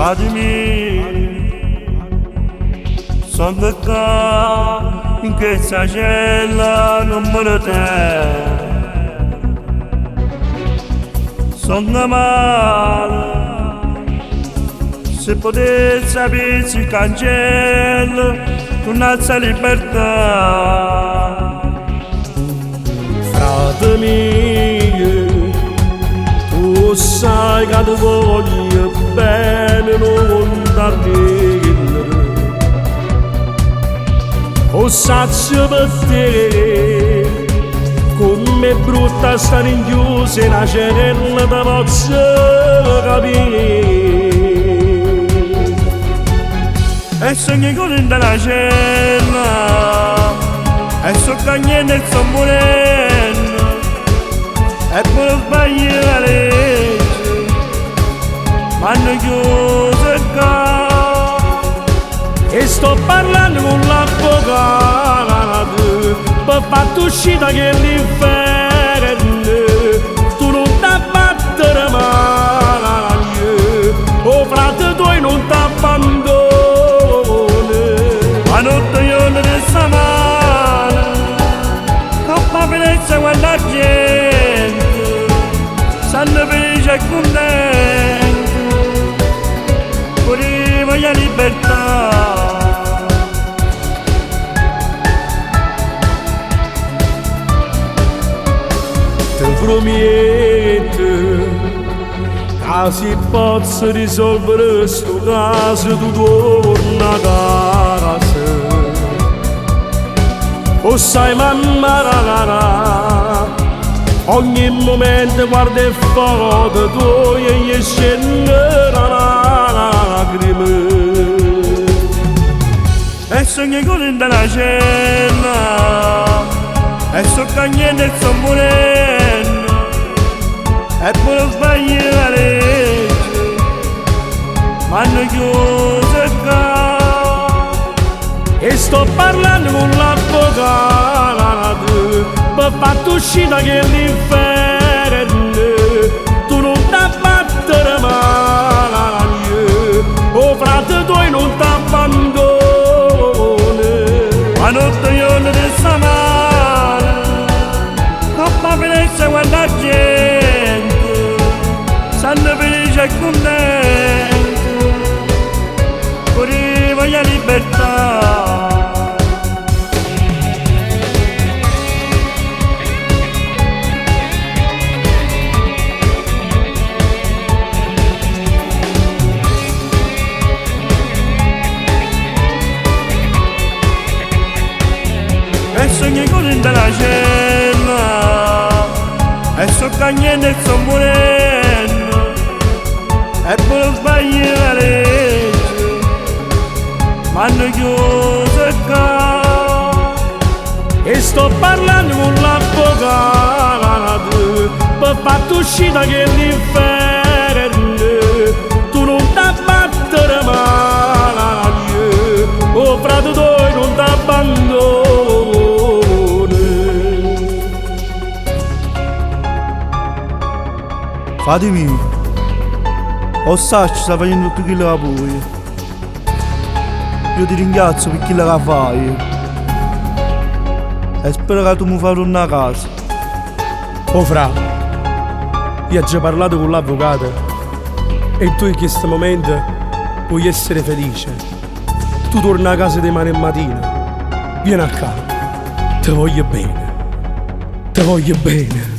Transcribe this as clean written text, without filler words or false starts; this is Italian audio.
Fatemi, sono qua in questa cella, non me lo te. Sono male, se potessi sapere il cancello, un'altra libertà. Frate mio, tu sai che ti voglio bene, non t'arrendere. O sazio per te, come è brutta stare rinchiusa in una cella, ti posso capire. E sogni con la cella, e so cagnendo e sto morendo, e poi non sbaglio la legge, ma hanno chiuso il capo. E sto parlando con l'avvocato per farti uscire che l'inferno, tu non t'abbattere mai, o frate tuoi non t'abbandona. La notte io non sta male, coppa finezza quella gente, sanno felice e contento, pure voglio libertà. Ti prometto che si possa risolvere sto caso, tu torna a casa. O sai mamma rara, ogni momento guarda e foto tu e gli scende la lacrime. E sogni con la cella, e so cagnendo e sto morendo, e poi non sbaglio la legge, ma hanno chiuso il capo. E sto parlando con l'avvocato per farti uscire che l'inferno, tu non t'abbattere mai, o frate tuoi non t'abbandona. La notte io non sta male, coppa finezza quella gente, sanno felice e contento, pure voglio libertà. E sogni con la cella, e so cagnendo e sto morendo, e poi non sbaglio la legge, ma hanno chiuso il capo. E sto parlando con l'avvocato per farti uscire che l'inferno, tu non t'abbattere mai, o frate tuoi non t'abbandona. Fatemi, o sacci sta facendo tutto quello che puoi. Io ti ringrazio per quello che fai. E spero che tu mi fai tornare a casa. Oh fra, io ho già parlato con l'avvocato e tu in questo momento puoi essere felice. Tu torna a casa domani mattina, vieni a casa, ti voglio bene, ti voglio bene.